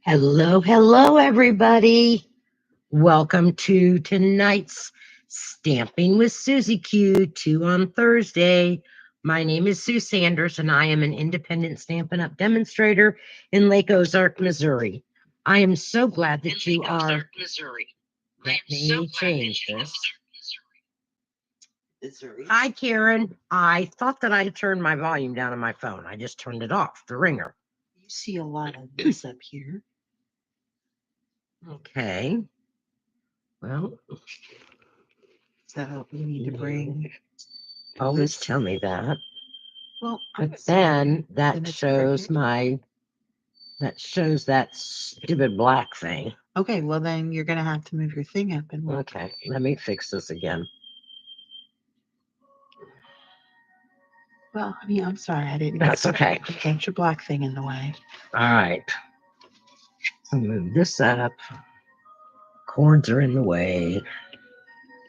Hello, hello, everybody. Welcome to tonight's Stamping with Suzie Q, 2 on Thursday. My name is Sue Sanders, and I am an independent Stampin' Up! Demonstrator in Lake Ozark, Missouri. I am so glad that you are. Let me change this. Hi, Karen. I thought that I'd turned my volume down on my phone. I just turned it off, the ringer. You see a lot of this up here. Okay. Well, So you need to bring. always tell me that. Well, But then Then that it's shows perfect. that stupid black thing. Okay, well then you're gonna have to move your thing up and look. Okay, let me fix this again. Well, I mean, I'm sorry, I didn't. That's okay. Get your black thing in the way. All right. I'll move this up. Cords are in the way.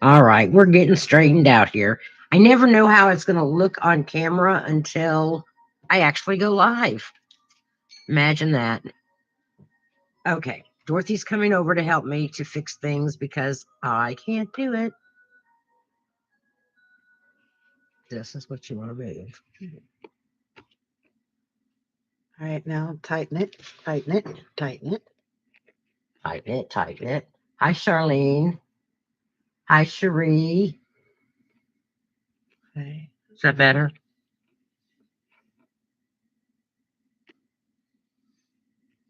All right, we're getting straightened out here. I never know how it's going to look on camera until I actually go live. Imagine that. Okay, Dorothy's coming over to help me to fix things because I can't do it. This is what you want to move. All right, now tighten it, tighten it, tighten it. Tighten it, tighten it. Hi, Charlene. Hi, Cherie. Okay. Is that better?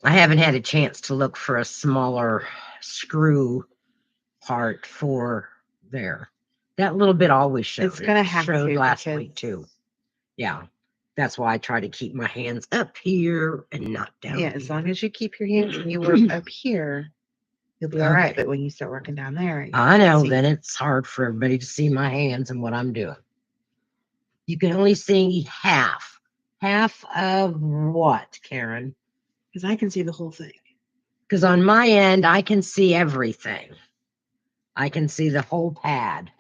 I haven't had a chance to look for a smaller screw part for there. That little bit always showed. It's gonna have showed to last because week too. Yeah, that's why I try to keep my hands up here and not down. yeah, as long as you keep your hands and you work up here, you'll be all right. But when you start working down there, I know, then it's hard for everybody to see my hands and what I'm doing. You can only see half. Half of what, Karen? because I can see the whole thing. Because on my end, I can see everything. I can see the whole pad.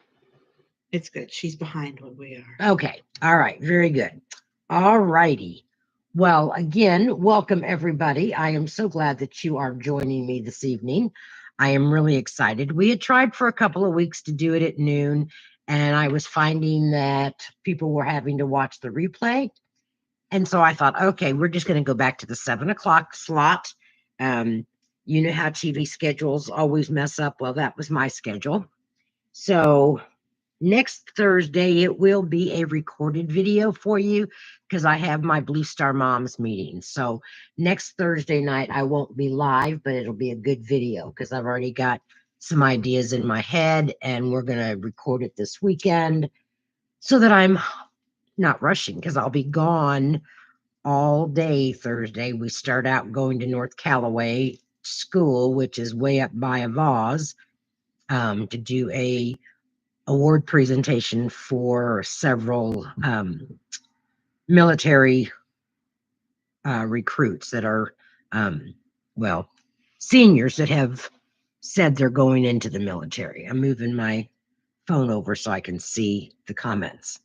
It's good. She's behind what we are. Okay. All right. Very good. All righty. Well, again, welcome everybody. I am so glad that you are joining me this evening. I am really excited. We had tried for a couple of weeks to do it at noon, and I was finding that people were having to watch the replay. And so I thought, okay, we're just going to go back to the 7 o'clock slot. You know how TV schedules always mess up. Well, that was my schedule. So next Thursday, it will be a recorded video for you because I have my Blue Star Moms meeting. So next Thursday night, I won't be live, but it'll be a good video because I've already got some ideas in my head and we're going to record it this weekend so that I'm not rushing because I'll be gone all day Thursday. We start out going to North Callaway School, which is way up by a vase, to do a award presentation for several military recruits that are, well, seniors that have said they're going into the military. I'm moving my phone over so I can see the comments.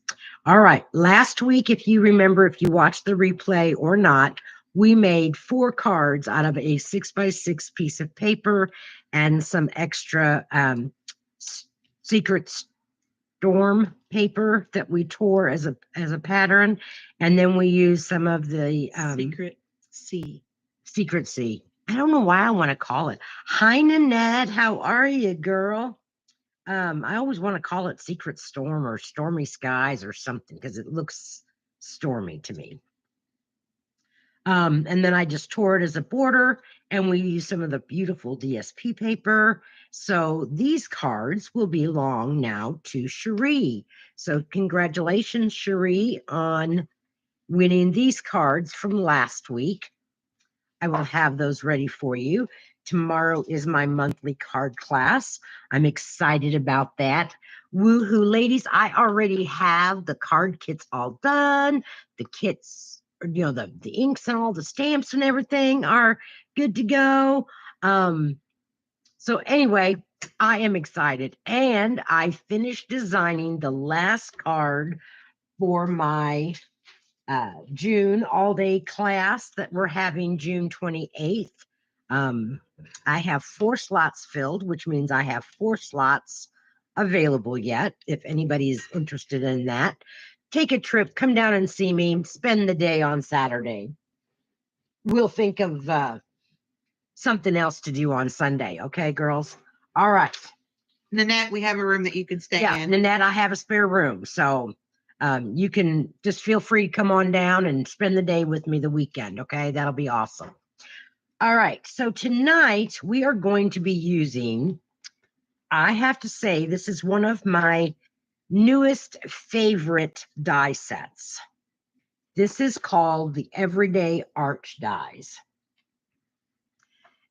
All right. Last week, if you remember, if you watched the replay or not, we made 4 cards out of a 6x6 piece of paper and some extra secret storm paper that we tore as a pattern, and then we used some of the secret C. I don't know why I want to call it. Hi, Nanette. How are you, girl? I always want to call it Secret Storm or Stormy Skies or something because it looks stormy to me. And then I just tore it as a border and we used some of the beautiful DSP paper. So these cards will belong now to Cherie. So congratulations, Cherie, on winning these cards from last week. I will have those ready for you. Tomorrow is my monthly card class. I'm excited about that. Woohoo, ladies. I already have the card kits all done. The kits, the inks and all the stamps and everything are good to go. So anyway, I am excited. And I finished designing the last card for my June all-day class that we're having June 28th. I have 4 slots filled, which means I have 4 slots available yet. If anybody's interested in that, take a trip, come down and see me, spend the day on Saturday. We'll think of something else to do on Sunday. Okay, girls? All right. Nanette, we have a room that you can stay in. Nanette, I have a spare room. So you can just feel free to come on down and spend the day with me the weekend. Okay, that'll be awesome. All right, so tonight we are going to be using, I have to say, this is one of my newest favorite die sets. This is called the Everyday Arch Dies.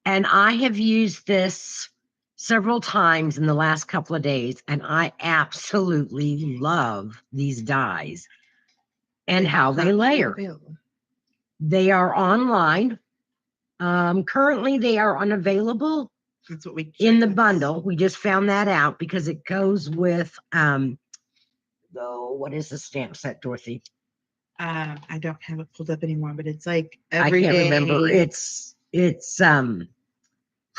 And I have used this several times in the last couple of days, and I absolutely love these dies and how they layer. They are online. Currently, they are unavailable That's what we in the bundle. We just found that out because it goes with what is the stamp set, Dorothy? I don't have it pulled up anymore, but it's like I can't remember. It's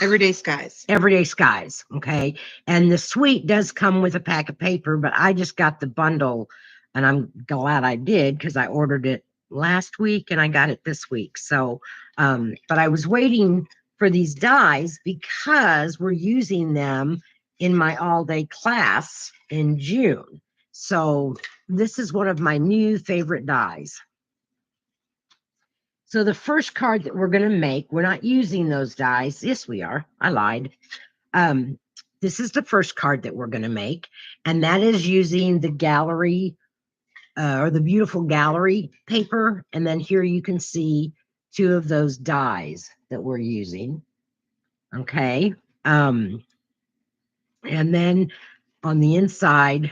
Everyday Skies. Everyday Skies. Okay, and the suite does come with a pack of paper, but I just got the bundle, and I'm glad I did because I ordered it last week and I got it this week. So, but I was waiting for these dies because we're using them in my all-day class in June. So this is one of my new favorite dies. So the first card that we're going to make, we're not using those dies. Yes, we are. I lied. This is the first card that we're going to make, and that is using the gallery or the beautiful gallery paper. And then here you can see 2 of those dies that we're using. Okay. And then on the inside,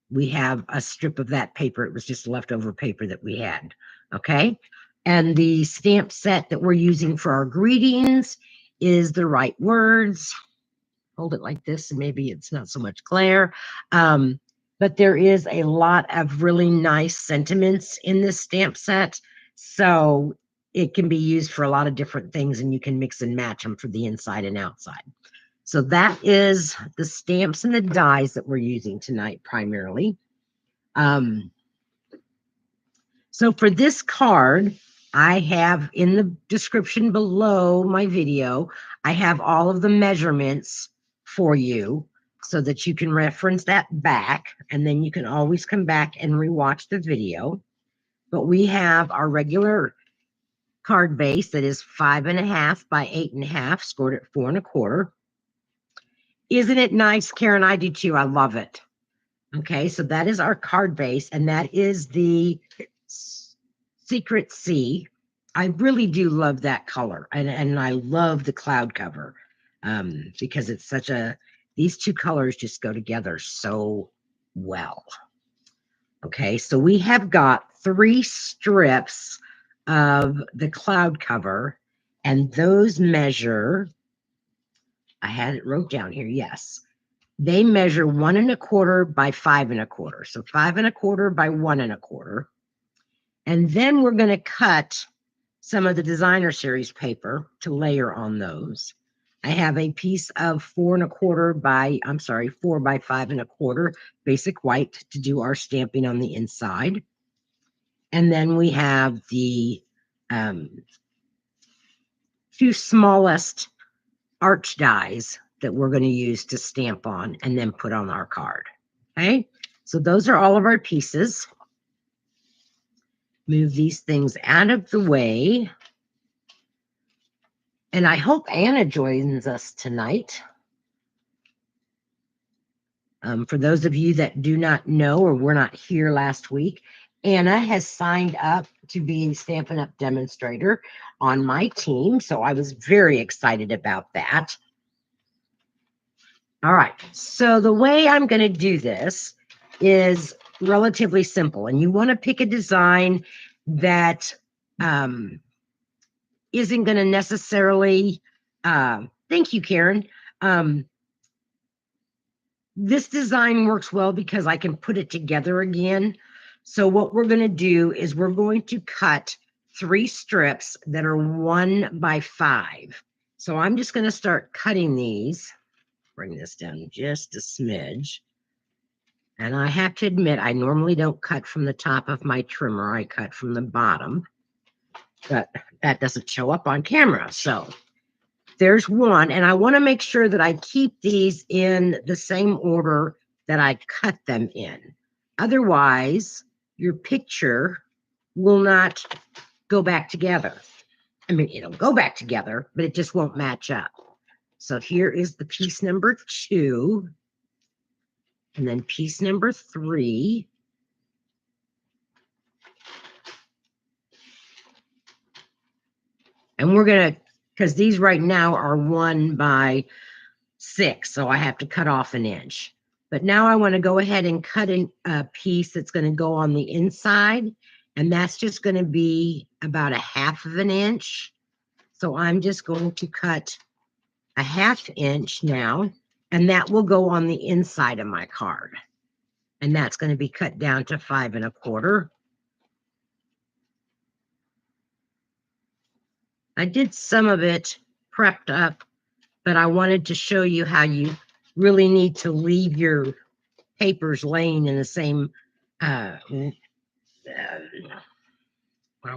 we have a strip of that paper. It was just leftover paper that we had. Okay. And the stamp set that we're using for our greetings is The Right Words. Hold it like this, and maybe it's not so much glare. But there is a lot of really nice sentiments in this stamp set. So it can be used for a lot of different things, and you can mix and match them for the inside and outside. So that is the stamps and the dies that we're using tonight primarily. So for this card, I have in the description below my video, I have all of the measurements for you so that you can reference that back, and then you can always come back and rewatch the video. But we have our regular card base that is 5.5 by 8.5, scored at 4 1/4. Isn't it nice, Karen? I do too. I love it. Okay, so that is our card base, and that is the Secret Sea. I really do love that color, and I love the cloud cover because it's such a, these 2 colors just go together so well. Okay, so we have got 3 strips of the cloud cover, and those measure, I had it wrote down here, yes. They measure 1 1/4 by 5 1/4. So 5 1/4 by 1 1/4. And then we're going to cut some of the designer series paper to layer on those. I have a piece of 4 1/4 by, 4 by 5 1/4 basic white to do our stamping on the inside. And then we have the 2 smallest arch dies that we're going to use to stamp on and then put on our card. Okay, so those are all of our pieces. Move these things out of the way. And I hope Anna joins us tonight. For those of you that do not know or were not here last week, Anna has signed up to be a Stampin' Up! Demonstrator on my team. So I was very excited about that. All right, so the way I'm going to do this is relatively simple, and you want to pick a design that isn't going to necessarily, thank you, Karen. This design works well because I can put it together again. So what we're going to do is we're going to cut 3 strips that are 1 by 5. So I'm just going to start cutting these. Bring this down just a smidge. And I have to admit, I normally don't cut from the top of my trimmer. I cut from the bottom. But that doesn't show up on camera. So there's one. And I want to make sure that I keep these in the same order that I cut them in. Otherwise, your picture will not go back together. I mean, it'll go back together, but it just won't match up. So here is the piece number 2. And then piece number 3. And we're going to, because these right now are 1 by 6, so I have to cut off an inch. But now I want to go ahead and cut in a piece that's going to go on the inside. And that's just going to be about 1/2 of an inch. So I'm just going to cut 1/2 inch now. And that will go on the inside of my card. And that's going to be cut down to 5 1/4. I did some of it prepped up, but I wanted to show you how you really need to leave your papers laying in the same, what do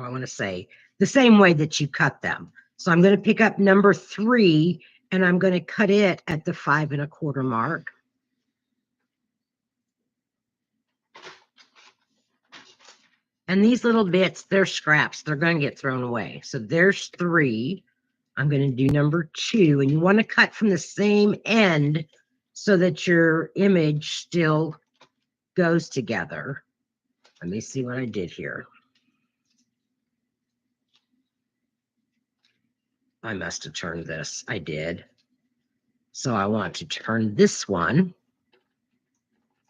I want to say? The same way that you cut them. So I'm going to pick up number 3 and I'm going to cut it at the 5 1/4 mark. And these little bits, they're scraps. They're going to get thrown away. So there's 3. I'm going to do number 2. And you want to cut from the same end so that your image still goes together. Let me see what I did here. I must have turned this. I did. So I want to turn this one.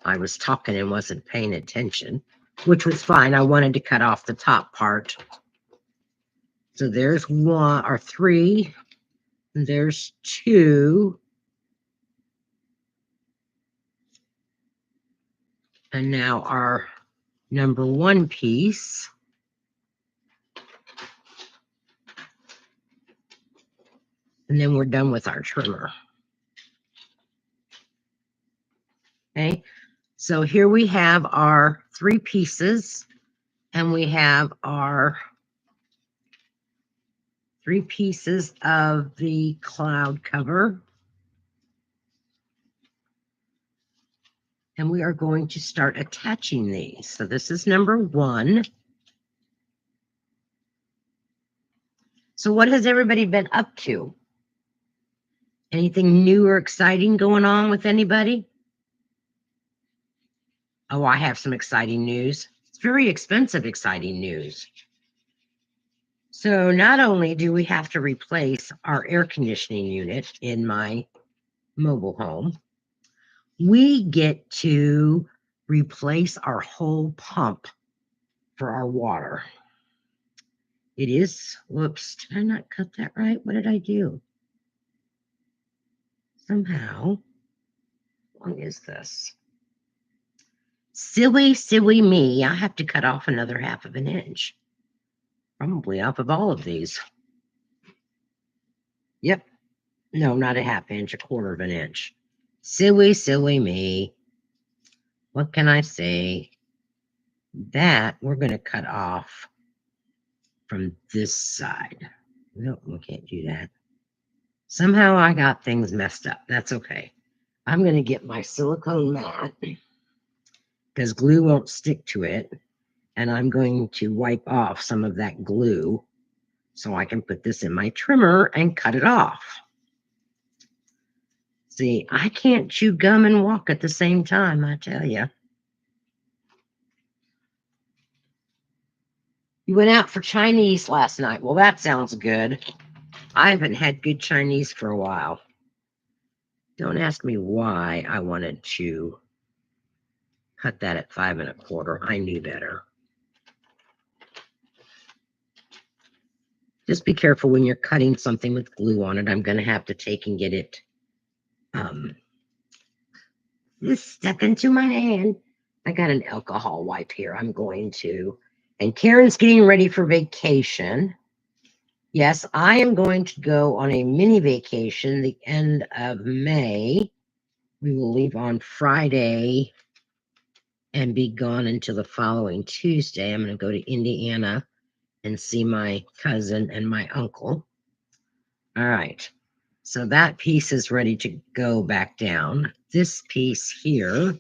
I was talking and wasn't paying attention, which was fine. I wanted to cut off the top part. So there's 1 or 3. And there's 2. And now our number 1 piece. And then we're done with our trimmer. Okay, so here we have our 3 pieces, and we have our 3 pieces of the cloud cover. And we are going to start attaching these. So this is number 1. So what has everybody been up to? Anything new or exciting going on with anybody? Oh, I have some exciting news. It's very expensive, exciting news. So not only do we have to replace our air conditioning unit in my mobile home, we get to replace our whole pump for our water. It is, whoops, did I not cut that right? What did I do? Somehow, how long is this? Silly, silly me. I have to cut off another 1/2 of an inch. Probably off of all of these. Yep. No, not a 1/2 inch, 1/4 of an inch. Silly, silly me. What can I say? That we're going to cut off from this side. No, we can't do that. Somehow I got things messed up. That's okay. I'm going to get my silicone mat because glue won't stick to it. And I'm going to wipe off some of that glue so I can put this in my trimmer and cut it off. See, I can't chew gum and walk at the same time, I tell you. You went out for Chinese last night. Well, that sounds good. I haven't had good Chinese for a while. Don't ask me why I wanted to cut that at 5 1/4. I knew better. Just be careful when you're cutting something with glue on it. I'm going to have to take and get it this stuck into my hand. I got an alcohol wipe here. I'm going to. And Karen's getting ready for vacation. Yes, I am going to go on a mini vacation the end of May. We will leave on Friday and be gone until the following Tuesday. I'm going to go to Indiana and see my cousin and my uncle. All right. So that piece is ready to go back down. This piece here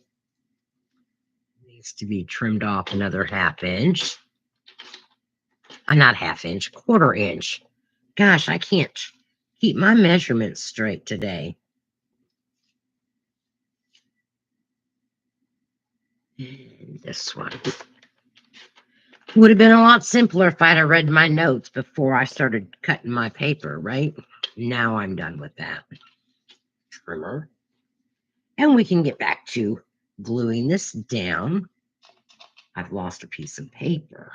needs to be trimmed off another ½ inch. Not ½ inch, quarter inch. Gosh, I can't keep my measurements straight today. And this one. Would have been a lot simpler if I'd have read my notes before I started cutting my paper, right? Now I'm done with that. Trimmer. And we can get back to gluing this down. I've lost a piece of paper.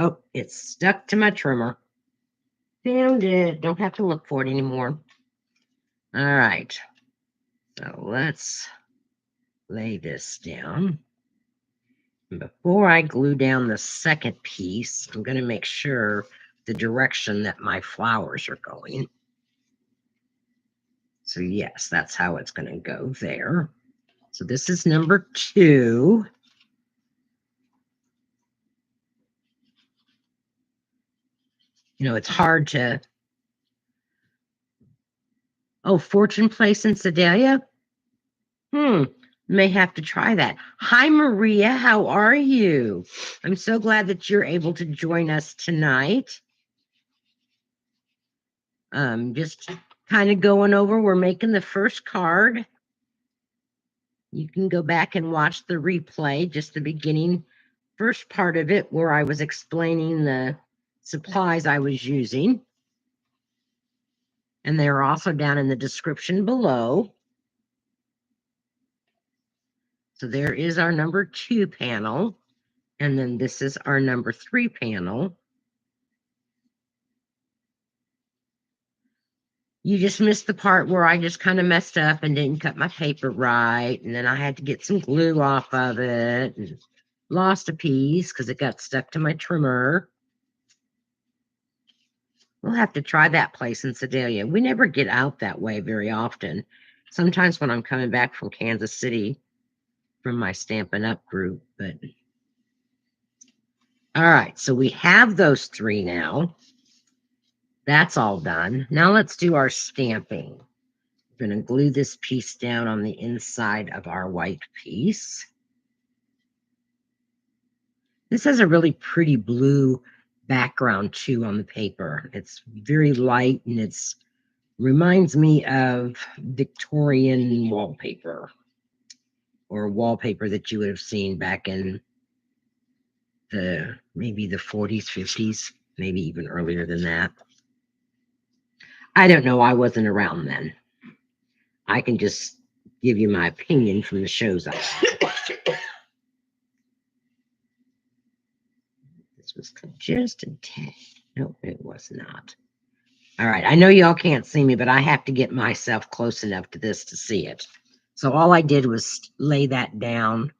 Oh, it's stuck to my trimmer. Found it. Don't have to look for it anymore. All right. So let's lay this down. And before I glue down the second piece, I'm going to make sure the direction that my flowers are going. So yes, that's how it's going to go there. So this is number 2. You know, it's hard to... Oh, Fortune Place in Sedalia? May have to try that. Hi, Maria. How are you? I'm so glad that you're able to join us tonight. Just kind of going over, we're making the first card. You can go back and watch the replay, just the beginning, first part of it, where I was explaining the supplies I was using. And they're also down in the description below. So there is our number 2 panel. And then this is our number 3 panel. You just missed the part where I just kind of messed up and didn't cut my paper right. And then I had to get some glue off of it and lost a piece because it got stuck to my trimmer. We'll have to try that place in Sedalia. We never get out that way very often. Sometimes when I'm coming back from Kansas City from my Stampin' Up group, but... All right, so we have those 3 now. That's all done. Now let's do our stamping. We're going to glue this piece down on the inside of our white piece. This has a really pretty blue background too on the paper. It's very light and it's reminds me of Victorian wallpaper, or wallpaper that you would have seen back in maybe the 40s, 50s, maybe even earlier than that. I don't know. I wasn't around then. I can just give you my opinion from the shows I watched. This was just a tad. No, it was not. All right. I know y'all can't see me, but I have to get myself close enough to this to see it. So all I did was lay that down,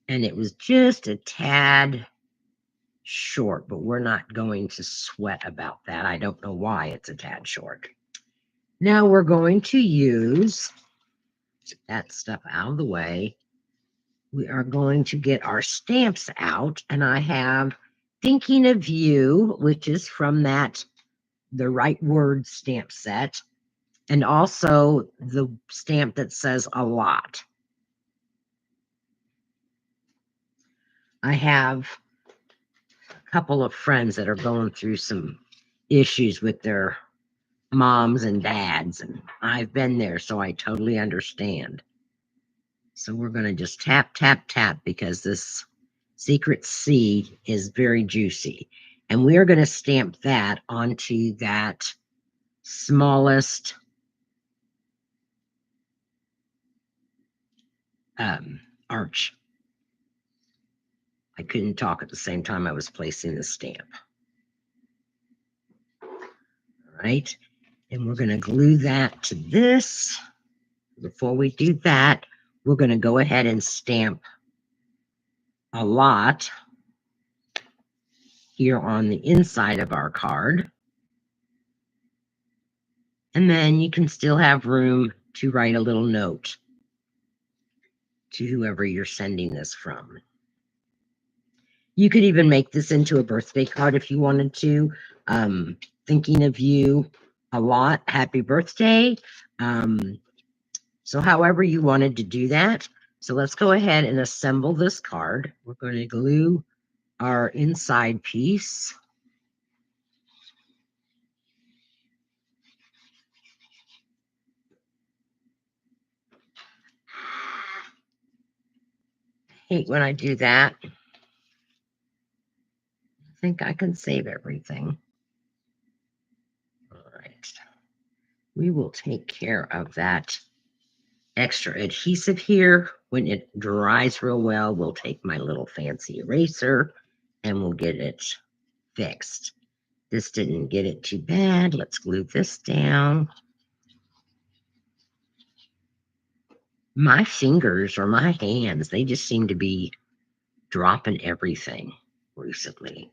and it was just a tad short, but we're not going to sweat about that. I don't know why it's a tad short. Now we're going to use that stuff out of the way. We are going to get our stamps out, and I have Thinking of You, which is from that The Right Word stamp set, and also the stamp that says A Lot. I have a couple of friends that are going through some issues with their moms and dads, and I've been there, so I totally understand. So we're going to just tap, tap, tap, because this Secret C is very juicy. And we are going to stamp that onto that smallest arch. I couldn't talk at the same time I was placing the stamp. All right. And we're going to glue that to this. Before we do that, we're going to go ahead and stamp A Lot here on the inside of our card. And then you can still have room to write a little note to whoever you're sending this from. You could even make this into a birthday card if you wanted to. Thinking of you a lot. Happy birthday. So however you wanted to do that. So let's go ahead and assemble this card. We're going to glue our inside piece. Hate when I do that. I think I can save everything. All right. We will take care of that extra adhesive here. When it dries real well, we'll take my little fancy eraser and we'll get it fixed. This didn't get it too bad. Let's glue this down. My fingers or my hands, they just seem to be dropping everything recently.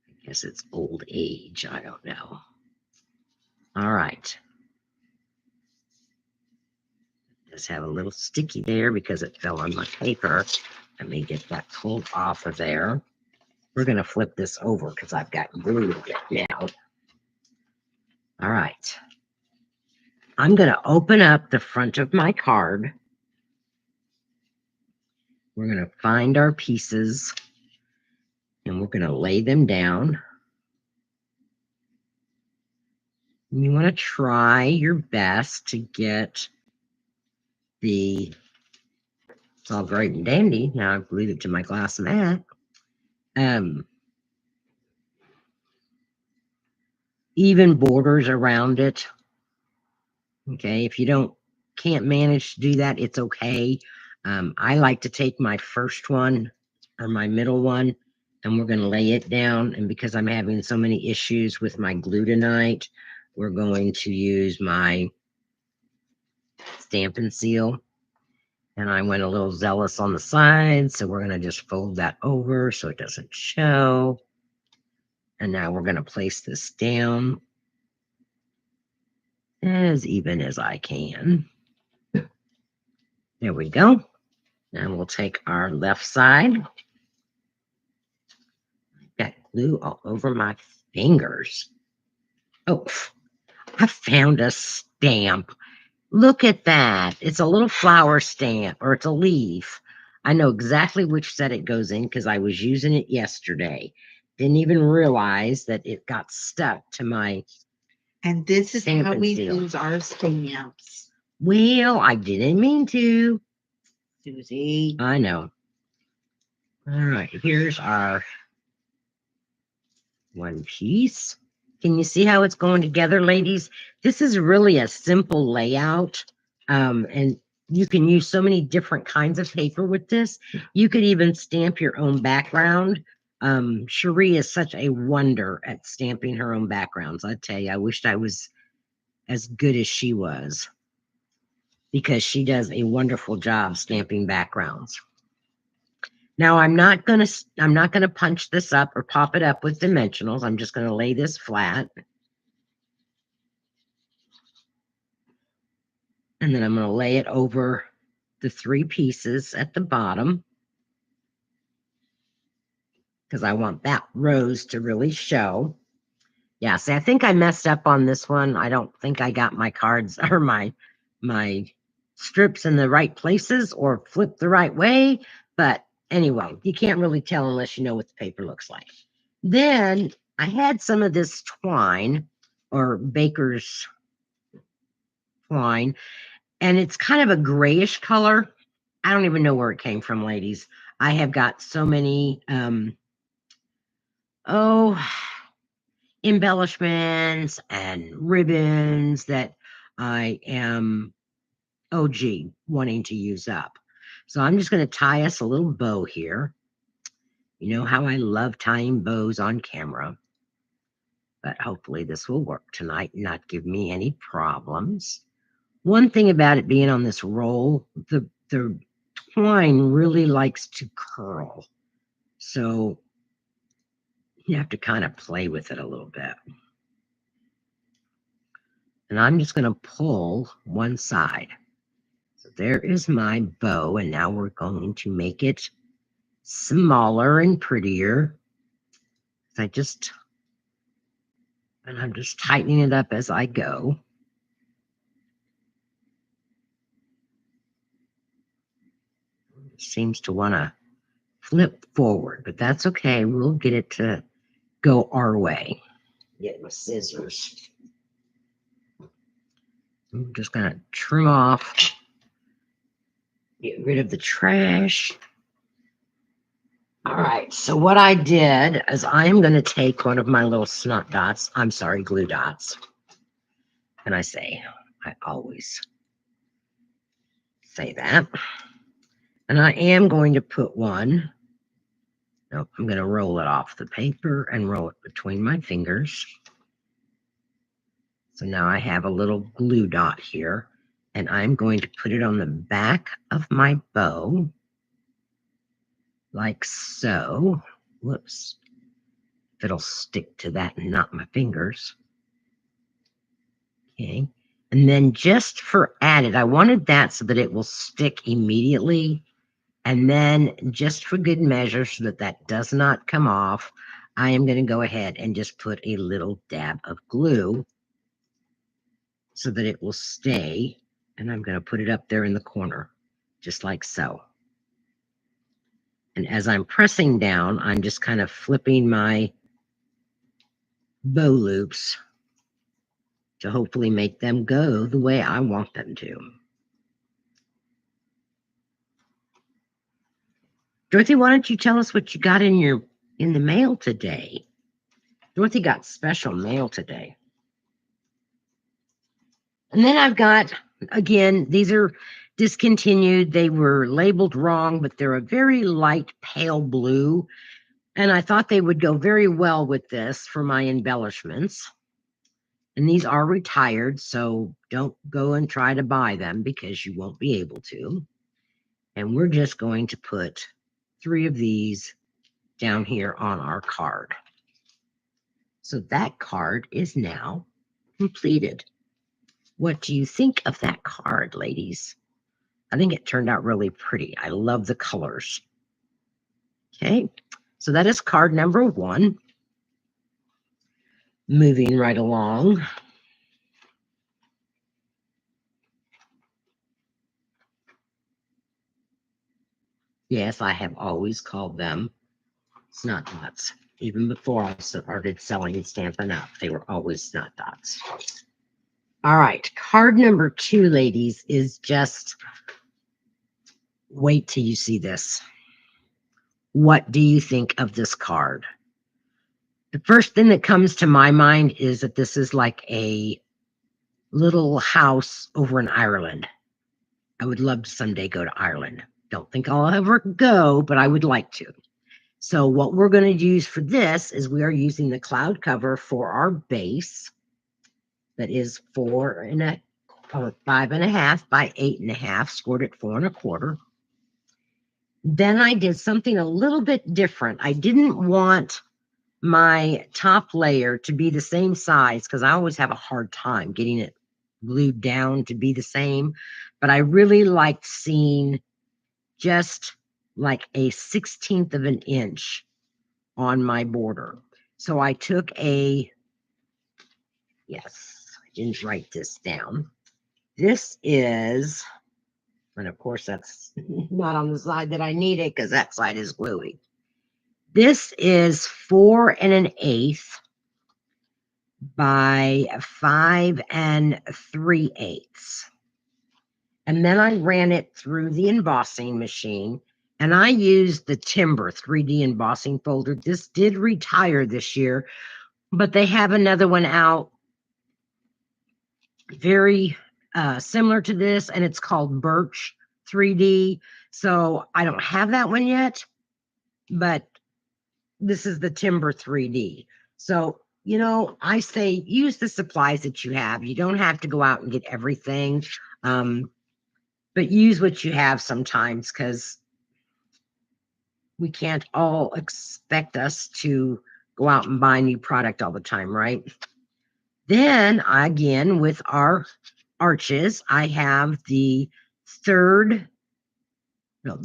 I guess it's old age. I don't know. All right. Just have a little sticky there because it fell on my paper. Let me get that pulled off of there. We're going to flip this over because I've got glue now. All right. I'm going to open up the front of my card. We're going to find our pieces and we're going to lay them down. You want to try your best to get it's all great and dandy. Now I've glued it to my glass mat. Even borders around it. Okay, if you can't manage to do that, it's okay. I like to take my first one or my middle one and we're going to lay it down. And because I'm having so many issues with my glue tonight, we're going to use my Stampin' Seal. And I went a little zealous on the side, so we're going to just fold that over so it doesn't show. And now we're going to place this down as even as I can. There we go. And we'll take our left side. I've got glue all over my fingers. Oh, I found a stamp. Look at that. It's a little flower stamp, or it's a leaf. I know exactly which set it goes in because I was using it yesterday. Didn't even realize that it got stuck to my And this is how Stampin' we Seal. use our stamps. Well, I didn't mean to. Suzie. I know. All right, here's our one piece. Can you see how it's going together, ladies? This is really a simple layout. And you can use so many different kinds of paper with this. You could even stamp your own background. Cherie is such a wonder at stamping her own backgrounds. I tell you, I wished I was as good as she was because she does a wonderful job stamping backgrounds. Now I'm not gonna punch this up or pop it up with dimensionals. I'm just gonna lay this flat. And then I'm gonna lay it over the 3 pieces at the bottom because I want that rose to really show. Yeah, see, I think I messed up on this one. I don't think I got my cards or my strips in the right places or flipped the right way. But anyway, you can't really tell unless you know what the paper looks like. Then I had some of this twine or baker's twine, and it's kind of a grayish color. I don't even know where it came from, ladies. I have got so many embellishments and ribbons that I am wanting to use up. So I'm just going to tie us a little bow here. You know how I love tying bows on camera. But hopefully this will work tonight and not give me any problems. One thing about it being on this roll, the twine really likes to curl. So you have to kind of play with it a little bit. And I'm just going to pull one side. So there is my bow, and now we're going to make it smaller and prettier. I'm just tightening it up as I go. It seems to want to flip forward, but that's okay. We'll get it to go our way. Get my scissors. I'm just going to trim off, get rid of the trash. All right, so what I did is I am going to take one of my little snot dots. I'm sorry, glue dots. And I always say that. And I am going to put one. Nope, I'm going to roll it off the paper and roll it between my fingers. So now I have a little glue dot here, and I'm going to put it on the back of my bow, like so. Whoops. If it'll stick to that and not my fingers. Okay. And then just for added, I wanted that so that it will stick immediately. And then just for good measure, so that that does not come off, I am going to go ahead and just put a little dab of glue so that it will stay. And I'm going to put it up there in the corner, just like so. And as I'm pressing down, I'm just kind of flipping my bow loops to hopefully make them go the way I want them to. Dorothy, why don't you tell us what you got in the mail today? Dorothy got special mail today. And then I've got, again, these are discontinued. They were labeled wrong, but they're a very light pale blue. And I thought they would go very well with this for my embellishments. And these are retired, so don't go and try to buy them because you won't be able to. And we're just going to put 3 of these down here on our card. So that card is now completed. What do you think of that card, ladies? I think it turned out really pretty. I love the colors. Okay, so that is card number 1. Moving right along. Yes, I have always called them snot dots. Even before I started selling Stampin' Up, they were always snot dots. All right, card number 2, ladies, is just, wait till you see this. What do you think of this card? The first thing that comes to my mind is that this is like a little house over in Ireland. I would love to someday go to Ireland. Don't think I'll ever go, but I would like to. So what we're going to use for this is we are using the cloud cover for our base. That is 5.5 by 8.5, scored at 4 1/4. Then I did something a little bit different. I didn't want my top layer to be the same size because I always have a hard time getting it glued down to be the same. But I really liked seeing just like a 1/16 of an inch on my border. So I took yes, I didn't write this down. This is, and of course that's not on the side that I need it because that side is gluey. This is 4 1/8 by 5 3/8. And then I ran it through the embossing machine, and I used the Timber 3D embossing folder. This did retire this year, but they have another one out very similar to this, and it's called Birch 3D. So I don't have that one yet, but this is the Timber 3D. So, you know, I say use the supplies that you have. You don't have to go out and get everything, but use what you have sometimes, because we can't all expect us to go out and buy new product all the time, right? Then again, with our arches, I have the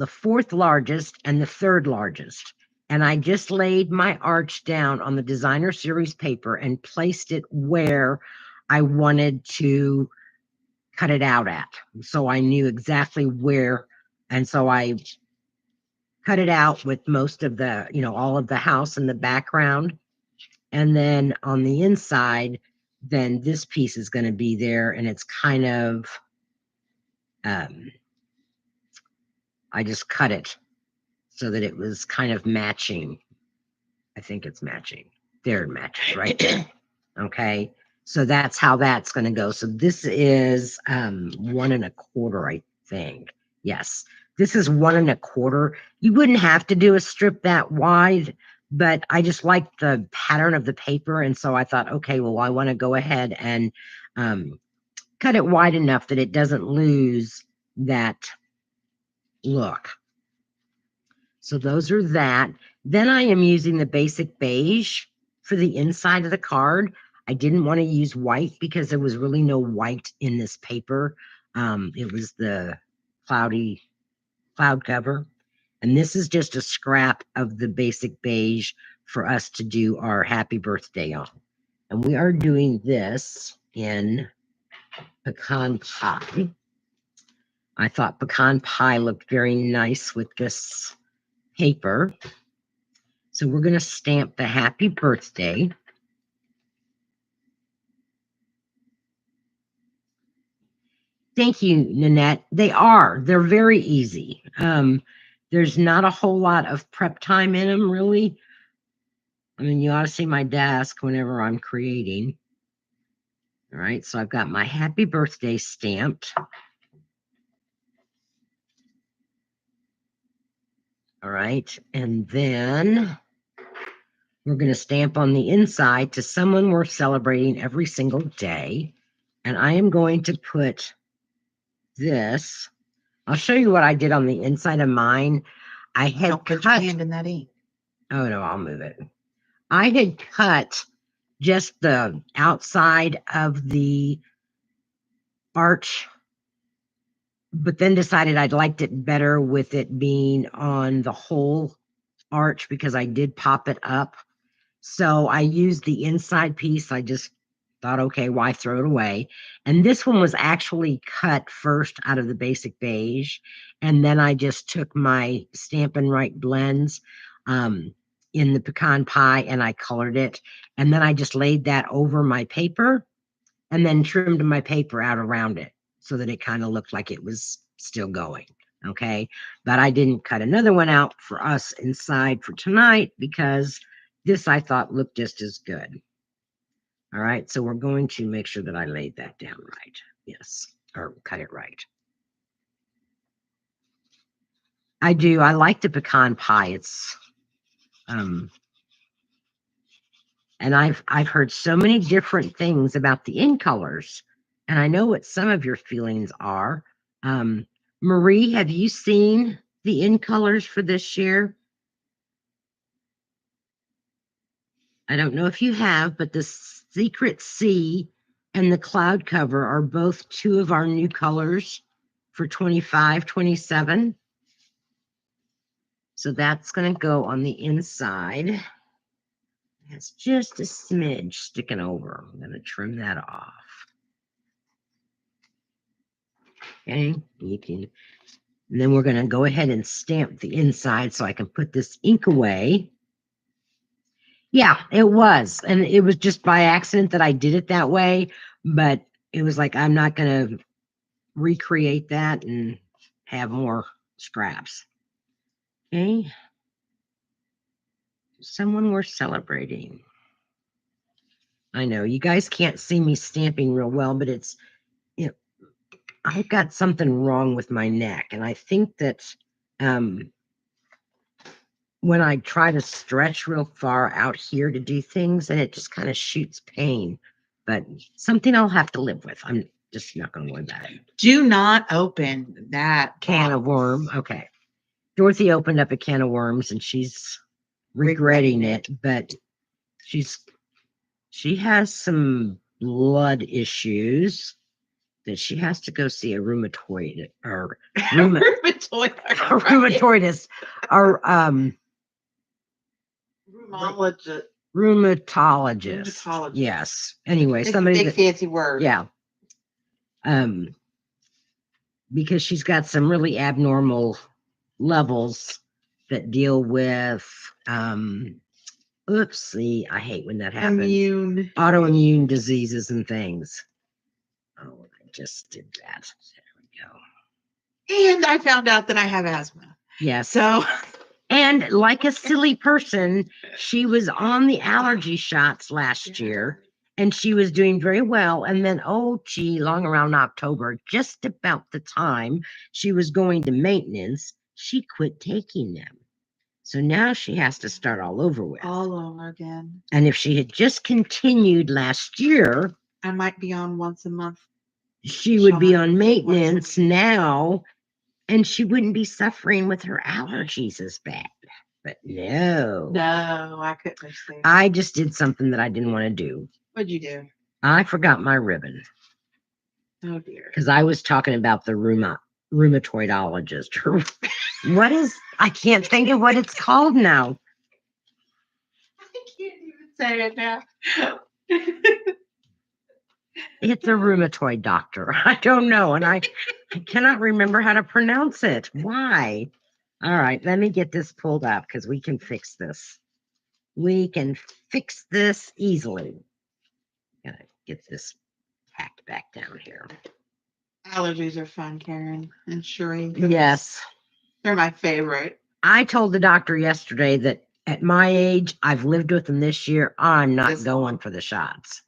fourth largest and the third largest. And I just laid my arch down on the designer series paper and placed it where I wanted to cut it out at. So I knew exactly where. And so I cut it out with most of the, all of the house in the background. And then on the inside, then this piece is going to be there. And it's kind of, I just cut it so that it was kind of matching. I think it's matching. There it matches right there. Okay. So that's how that's going to go. So this is 1.25, I think. Yes. This is 1.25. You wouldn't have to do a strip that wide, but I just like the pattern of the paper. And so I thought, okay, well, I want to go ahead and cut it wide enough that it doesn't lose that look. So those are that. Then I am using the Basic Beige for the inside of the card. I didn't want to use white because there was really no white in this paper. It was the cloud cover. And this is just a scrap of the Basic Beige for us to do our happy birthday on. And we are doing this in Pecan Pie. I thought Pecan Pie looked very nice with this paper. So we're going to stamp the happy birthday. Thank you, Nanette. They're very easy. There's not a whole lot of prep time in them, really. I mean, you ought to see my desk whenever I'm creating. All right, so I've got my happy birthday stamped. All right, and then we're going to stamp on the inside to someone we're celebrating every single day. And I am going to put this. I'll show you what I did on the inside of mine. I had Don't put your hand in that ink. Oh, no, I'll move it. I had cut just the outside of the arch, but then decided I'd liked it better with it being on the whole arch because I did pop it up. So I used the inside piece. I just thought, okay, why throw it away? And this one was actually cut first out of the Basic Beige. And then I just took my Stampin' Right blends in the Pecan Pie and I colored it. And then I just laid that over my paper and then trimmed my paper out around it so that it kind of looked like it was still going. Okay. But I didn't cut another one out for us inside for tonight because this I thought looked just as good. All right. So we're going to make sure that I laid that down right. Yes. Or cut it right. I do. I like the Pecan Pie. It's and I've heard so many different things about the in colors, and I know what some of your feelings are. Marie, have you seen the in colors for this year? I don't know if you have, but the Secret Sea and the cloud cover are both two of our new colors for 25, 27. So that's going to go on the inside. It's just a smidge sticking over. I'm going to trim that off. Okay, and then we're going to go ahead and stamp the inside so I can put this ink away. Yeah, it was. And it was just by accident that I did it that way. But it was like, I'm not going to recreate that and have more scraps. Okay. Someone we're celebrating. I know you guys can't see me stamping real well, but it's, I've got something wrong with my neck. And I think that when I try to stretch real far out here to do things, and it just kind of shoots pain, but something I'll have to live with. I'm just not going to worry about it. Do not open that Can of worm. Okay. Dorothy opened up a can of worms and she's regretting it, but she has some blood issues that she has to go see a rheumatoid or Rheumatoid. a rheumatoidist or Rheumatologist. rheumatologist. Yes. Anyway, It's somebody a big that, fancy word. yeah. Because she's got some really abnormal levels that deal with oopsie, I hate when that happens. Autoimmune diseases and things. Oh, I just did that. There we go. And I found out that I have asthma. Yes. So, and like a silly person, she was on the allergy shots last year and she was doing very well. And then, oh, gee, long around October, just about the time she was going to maintenance, she quit taking them. So now she has to start all over with. All over again. And if she had just continued last year, I might be on once a month. She would be on maintenance now, and she wouldn't be suffering with her allergies as bad. But no. No, I couldn't understand. I just did something that I didn't want to do. What'd you do? I forgot my ribbon. Oh dear. Because I was talking about the rheumatoidologist. What is, I can't think of what it's called now. I can't even say it now. It's a rheumatoid doctor. I don't know. And I cannot remember how to pronounce it. Why? All right, let me get this pulled up because we can fix this. We can fix this easily. Gotta get this packed back down here. Allergies are fun, Karen and Sheree. Yes. They're my favorite. I told the doctor yesterday that at my age, I've lived with them this year. I'm not going for the shots.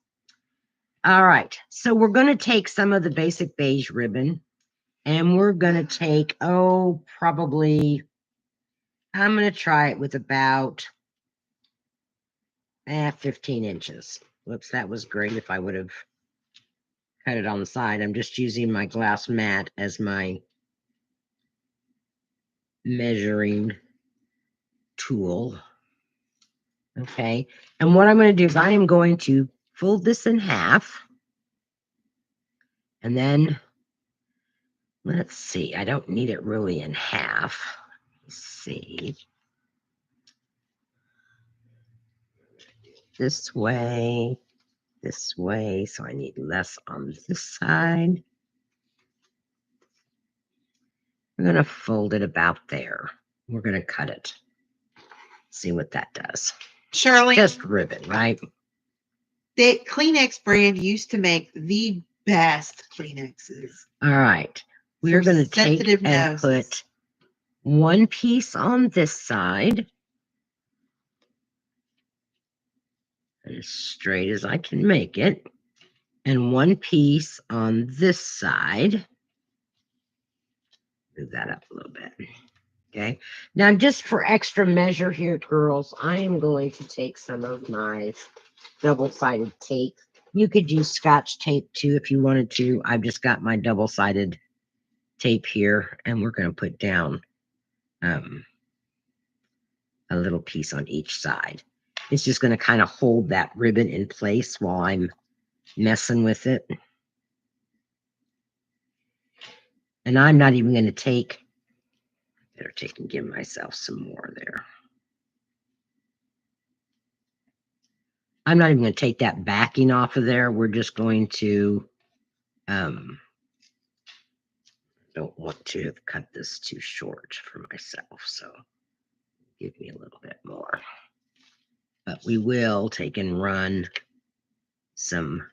All right, so we're going to take some of the Basic Beige Ribbon and we're going to take, probably, I'm going to try it with about 15 inches. Whoops, that was great if I would have cut it on the side. I'm just using my glass mat as my measuring tool. Okay, and what I'm going to do is I am going to fold this in half. And then, let's see, I don't need it really in half. Let's see. This way, so I need less on this side. I'm going to fold it about there. We're going to cut it. See what that does. Shirley, just ribbon, right? The Kleenex brand used to make the best Kleenexes. All right. We are going to take and put one piece on this side. As straight as I can make it. And one piece on this side. Move that up a little bit. Okay. Now, just for extra measure here, girls, I am going to take some of my double-sided tape. You could use Scotch tape too if you wanted to. I've just got my double-sided tape here, and we're going to put down a little piece on each side. It's just going to kind of hold that ribbon in place while I'm messing with it. And I'm not even going to take, better take and give myself some more there. I'm not even going to take that backing off of there. We're just going to, don't want to cut this too short for myself. So give me a little bit more. But we will take and run some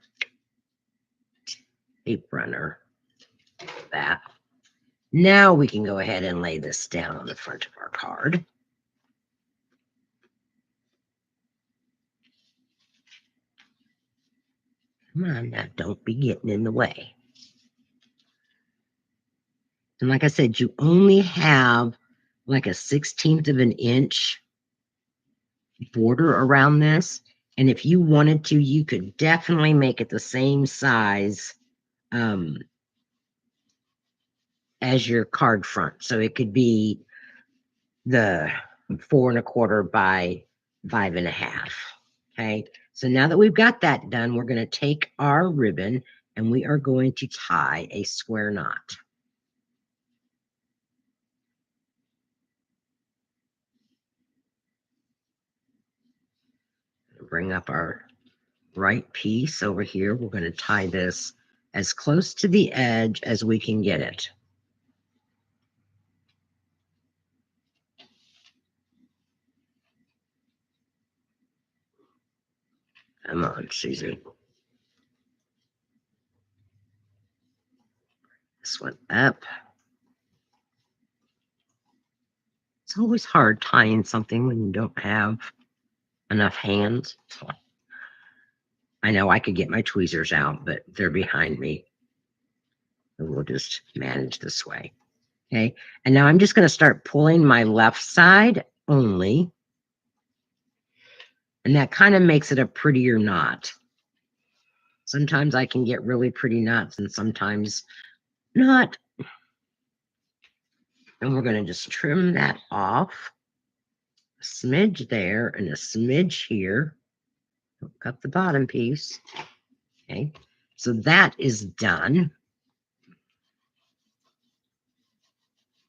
tape runner. That. Now we can go ahead and lay this down on the front of our card. Come on now, don't be getting in the way. And like I said, you only have like a 1/16 of an inch border around this. And if you wanted to, you could definitely make it the same size as your card front. So it could be the 4 1/4 by 5 1/2. Okay, so now that we've got that done, we're going to take our ribbon and we are going to tie a square knot. Bring up our right piece over here. We're going to tie this as close to the edge as we can get it. Come on, Suzie. This one up. It's always hard tying something when you don't have enough hands. I know I could get my tweezers out, but they're behind me. And we'll just manage this way. Okay. And now I'm just going to start pulling my left side only. And that kind of makes it a prettier knot. Sometimes I can get really pretty knots and sometimes not. And we're going to just trim that off. A smidge there and a smidge here. Don't cut the bottom piece. Okay. So that is done.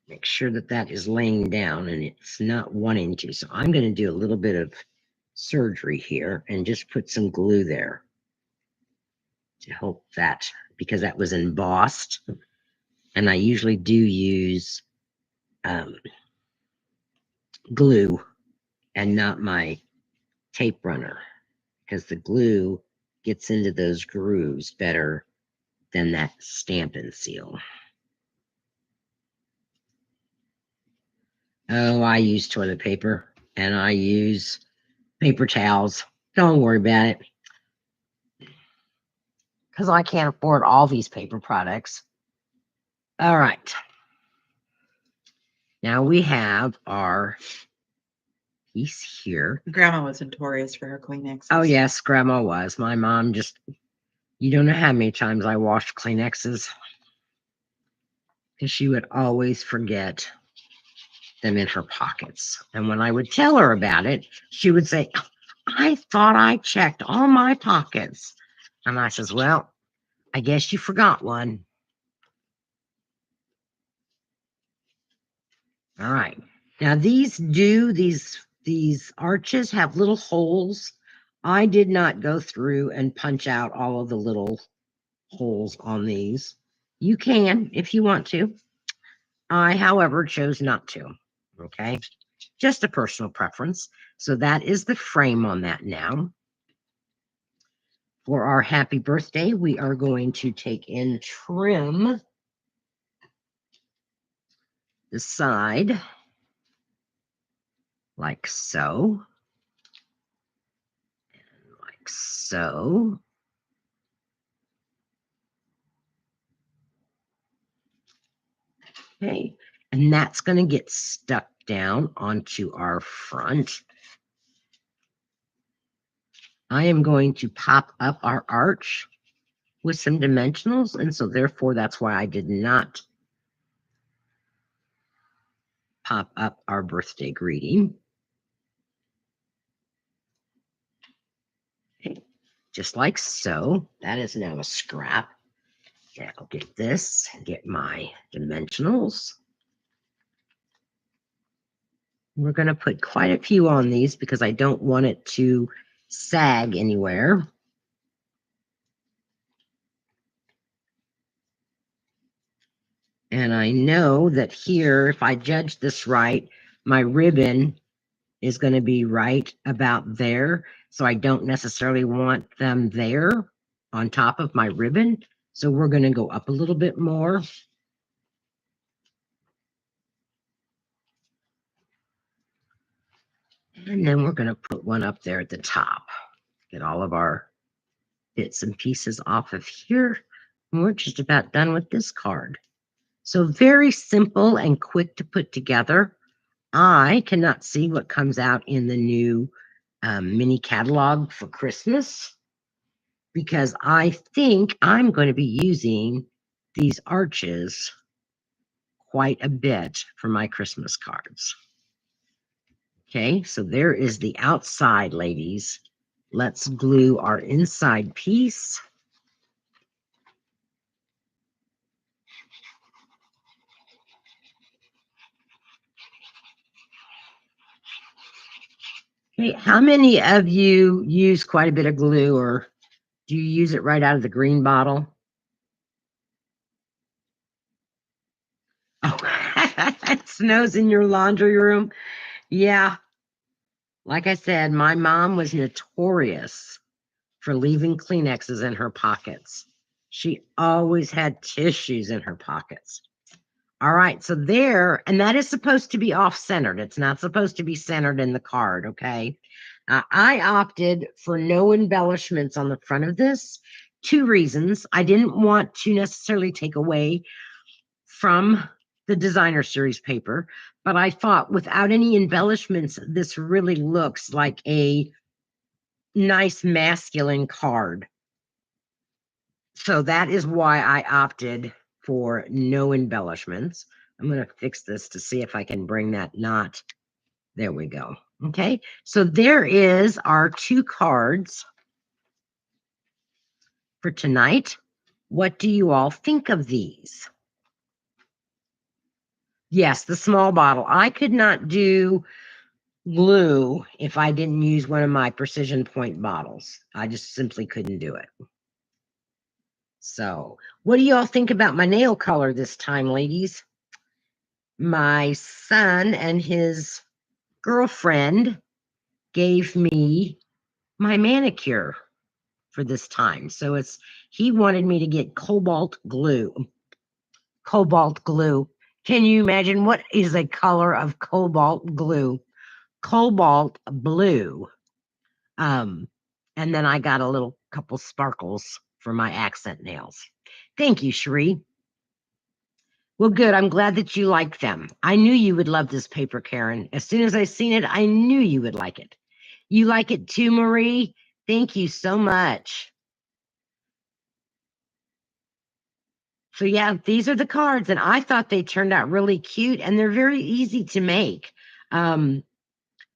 Make sure that that is laying down and it's not wanting to. So I'm going to do a little bit of surgery here and just put some glue there to help that, because that was embossed. And I usually do use glue and not my tape runner, because the glue gets into those grooves better than that Stampin' Seal. Oh, I use toilet paper and I use paper towels. Don't worry about it, because I can't afford all these paper products. All right. Now we have our piece here. Grandma was notorious for her Kleenexes. Oh, yes, Grandma was. My mom just, you don't know how many times I washed Kleenexes, because she would always forget them in her pockets. And when I would tell her about it, she would say, I thought I checked all my pockets. And I says, well, I guess you forgot one. All right. Now these arches have little holes. I did not go through and punch out all of the little holes on these. You can if you want to. I, however, chose not to. Okay. Just a personal preference. So that is the frame on that now. For our happy birthday, we are going to take and trim the side like so. And like so. Okay. And that's going to get stuck down onto our front. I am going to pop up our arch with some dimensionals, and so therefore that's why I did not pop up our birthday greeting. Okay. Just like so. That is now a scrap. Yeah, I'll get this, get my dimensionals. We're going to put quite a few on these because I don't want it to sag anywhere. And I know that here, if I judge this right, my ribbon is going to be right about there. So I don't necessarily want them there on top of my ribbon. So we're going to go up a little bit more. And then we're going to put one up there at the top. Get all of our bits and pieces off of here. And we're just about done with this card. So very simple and quick to put together. I cannot see what comes out in the new mini catalog for Christmas, because I think I'm going to be using these arches quite a bit for my Christmas cards. Okay, so there is the outside, ladies. Let's glue our inside piece. Okay, how many of you use quite a bit of glue, or do you use it right out of the green bottle? Oh, it snows in your laundry room. Yeah, like I said, my mom was notorious for leaving Kleenexes in her pockets. She always had tissues in her pockets. All right, so there, and that is supposed to be off-centered. It's not supposed to be centered in the card, okay? I opted for no embellishments on the front of this. 2 reasons. I didn't want to necessarily take away from the designer series paper, but I thought without any embellishments, this really looks like a nice masculine card. So that is why I opted for no embellishments. I'm going to fix this to see if I can bring that knot. There we go. Okay, so there is our 2 cards for tonight. What do you all think of these? Yes, the small bottle. I could not do glue if I didn't use one of my precision point bottles. I just simply couldn't do it. So, what do you all think about my nail color this time, ladies? My son and his girlfriend gave me my manicure for this time. So he wanted me to get cobalt glue. Cobalt glue. Can you imagine what is the color of cobalt glue? Cobalt blue. And then I got a little couple sparkles for my accent nails. Thank you, Cherie. Well, good. I'm glad that you like them. I knew you would love this paper, Karen. As soon as I seen it, I knew you would like it. You like it too, Marie? Thank you so much. So yeah, these are the cards, and I thought they turned out really cute, and they're very easy to make.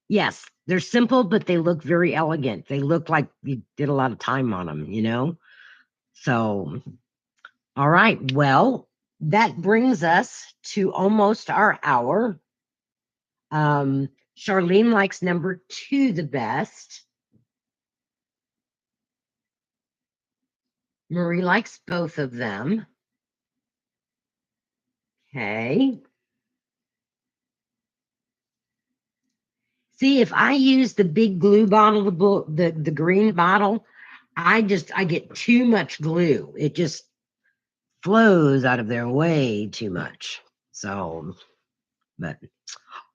Yes, they're simple, but they look very elegant. They look like you did a lot of time on them, you know? So, all right. Well, that brings us to almost our hour. Charlene likes number 2 the best. Marie likes both of them. Okay. See, if I use the big glue bottle, the green bottle, I get too much glue. It just flows out of there way too much. So, but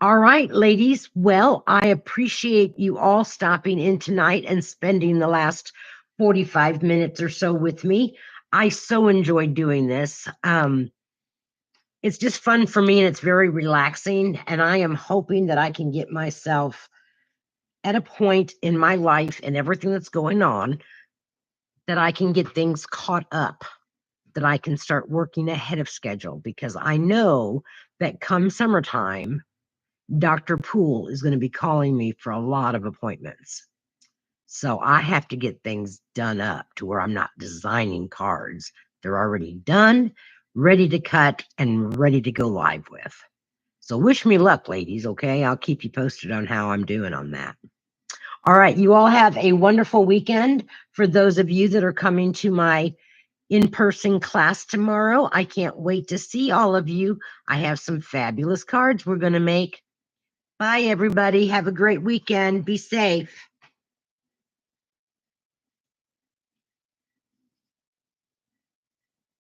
all right, ladies. Well, I appreciate you all stopping in tonight and spending the last 45 minutes or so with me. I so enjoyed doing this. It's just fun for me and it's very relaxing. And I am hoping that I can get myself at a point in my life and everything that's going on that I can get things caught up, that I can start working ahead of schedule, because I know that come summertime, Dr. Poole is going to be calling me for a lot of appointments. So I have to get things done up to where I'm not designing cards. They're already done, ready to cut, and ready to go live with. So wish me luck, ladies, okay? I'll keep you posted on how I'm doing on that. All right, you all have a wonderful weekend. For those of you that are coming to my in-person class tomorrow, I can't wait to see all of you. I have some fabulous cards we're going to make. Bye, everybody. Have a great weekend. Be safe.